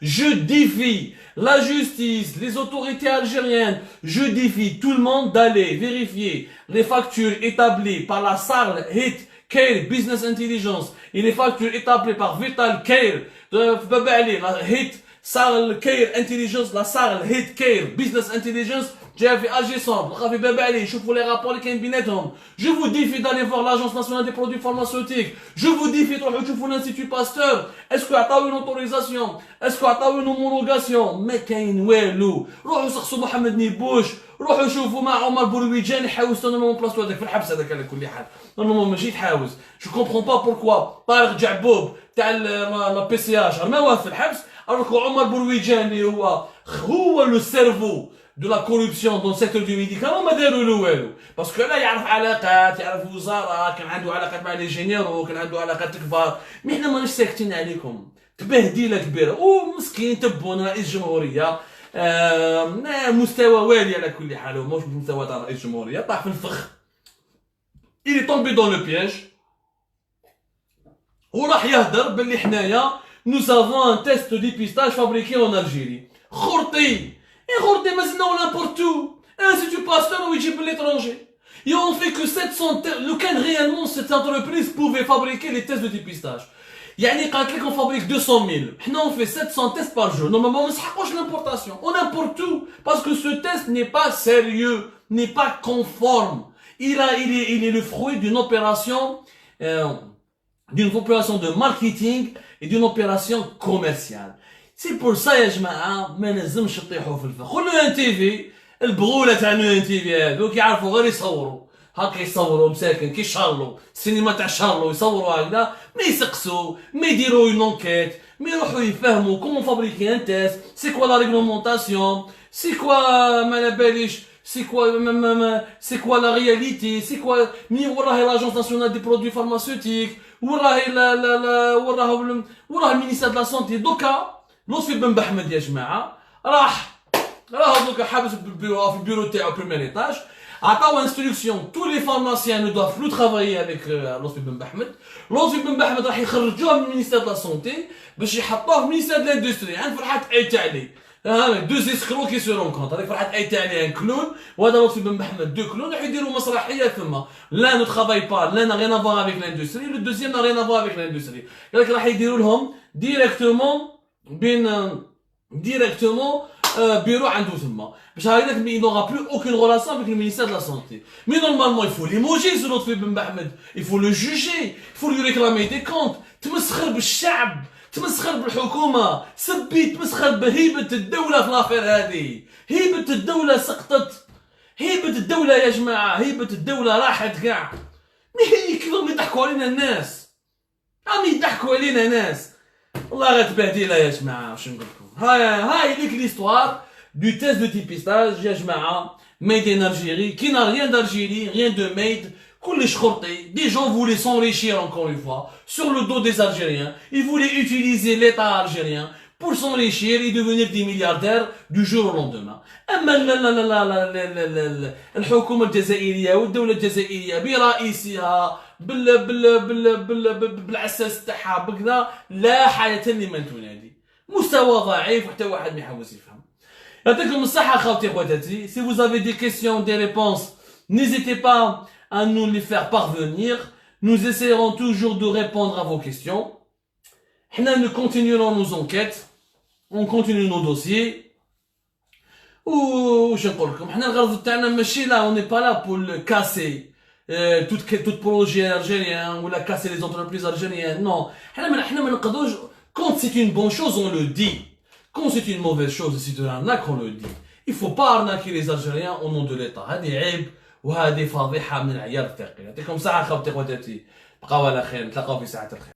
je défie la justice, les autorités algériennes, je défie tout le monde d'aller vérifier les factures établies par la SARL HIT Care Business Intelligence et les factures établies par Vital Care, la HIT SARL Care Intelligence, la SARL HIT Care Business Intelligence. جاء في اجي صوب لقى في باب عليه شوفوا لي رابور اللي كاين بيناتهم. جو فو ديفي دالي فوار لاجونس ناسيونال دي برودوي فارماسيوتيك، جو فو ديفي تروحوا تشوفوا الانستيتو باستور اسكو عطاو اون اوتوريزاسيون، اسكو عطاو اون هومولوغاسيون، ما كاين والو. روحوا سقسوا محمد نيبوش، روحوا شوفوا مع عمر برويجان يحاوز نورمالمون بلاصتو هذاك في الحبس هذاك على كل حال، نورمالمون ماشي يتحاوز. جو كومبرون با بوركوا طارق جعبوب تاع لا بي سي اش ما واقف في الحبس، الوغ عمر برويجان اللي هو لو سيرفو de la corruption dans le secteur du médicament ما داروا له والو، باسكو لا يعرف علاقات، يعرف وزاره، كان عنده علاقات مع لي جينيرو، كان عنده علاقات كبار. مي حنا ماناش ساكتين عليكم، تبهديله كبيره ومسكين تبون رئيس جمهوريه مستوى والي على كل حال، مش مستوى تاع رئيس جمهوريه، طاح في الفخ. il est tombé dans le piège وراح يهدر باللي حنايا nous avons un test de dépistage fabriqué en Algérie. خرطي غردي مازلنا n'importe où. Institut Pasteur ou يجيب من l'étranger. Et on fait que 700 le can réellement cette entreprise pouvait fabriquer les tests de dépistage. يعني قالت لك on fabrique 200 000. حنا on fait 700 tests par jour. Normalement ما نسحقوش l'importation. On importe tout parce que ce test n'est pas sérieux, n'est pas conforme. Il est le fruit d'une opération de marketing et d'une opération commerciale. C'est pour ça يا جماعه ما لازمش تطيحوا في الفخ. خلوا ان تي في البغوله تاع ان تي في هذوك يعرفوا غير يصوروا هاكا، يصوروا مساكن كي شارلو السينما تاع شارلو يصوروا هكذا، ما يسقسوا، ما يديروا اون انكيت، ما يروحوا يفهموا كومون فابريكي ان تيست، سي كوا لا ريغلومونطاسيون، سي كوا ما باليش، سي كوا لا رياليتي، سي كوا مي وراهي لاجونس ناسيونال دي برودوي فارماسيوتيك، وراهي وراه المينيستير دو لا سونتي. دوكا لطفي بن محمد يا جماعه راح دوكا حابس في البيرو تاعو بريمير ايطاج، عطاو انستركسيون تو لي فارماسيان نو دوف بلو ترافايي افيك لطفي بن محمد. لطفي بن محمد راح يخرجوه من المينيستير دو لا سونتي باش يحطوه في المينيستير دو لاندستري عند فرحات عيد عليه، deux escrocs qui se rencontrent. هذاك واحد ايطاليان كلون وهذا لطفي بن محمد دو كلون راح يديروا مسرحيه ثم لا نو ترافاي با لا نا ريان افوار افيك لاندستري لو دوزيام نا ريان افوار افيك لاندستري قالك راح يديروا لهم ديريكتومون بيرو عنده ثم باش هكذاك il n'aura plus aucune relation avec le ministère de la santé. Mais normalement il faut limoger ce لطفي بن محمد, il faut le juger, il faut lui réclamer des comptes. تمسخر بالشعب, تمسخر بالحكومة, سبي تمسخر بهيبة الدولة في لافير هذه. هيبة الدولة سقطت, هيبة الدولة يا جماعة, هيبة الدولة راحت كاع. مي كيفاش يضحكوا علينا الناس, يضحكوا علينا ناس. والله غير تبهديلة يا جماعة. واش نقول لكم, هاي ديك ليستوار دو تيست دو تيبيستاج يا جماعة. ميد ان الجيري كي نا ريان d'Algérie, rien de made. Des gens voulaient s'enrichir encore une fois sur le dos des Algériens. Ils voulaient utiliser l'État algérien pour s'enrichir et devenir des milliardaires du jour au lendemain. أما الحكومة الجزائرية والدولة الجزائرية برئيسها بالعساس تاعها بكذا لا حاجة لمن تنادي. مستوى ضعيف وحتى واحد ما يحوس يفهم. يعطيكم الصحة خوتي خواتاتي. Si vous avez des questions, des réponses, n'hésitez pas à nous les faire parvenir. Nous essaierons toujours de répondre à vos questions. Nous continuerons nos enquêtes. On continue nos dossiers. Je نقول لكم حنا الغرض تاعنا ماشي là, on n'est pas là pour le casser tout projet algérien ou la casser les entreprises algériennes. Non, حنا ما نقدروش. Quand c'est une bonne chose, on le dit. Quand c'est une mauvaise chose, c'est de l'arnaque, on le dit. Il faut pas arnaquer les Algériens au nom de l'État. هذه عيب وهذه فضيحة من العيار الثقيل. يعطيكم الصحة خوتي خواتاتي, بقاو على خير, نتلاقاو في ساعة الخير.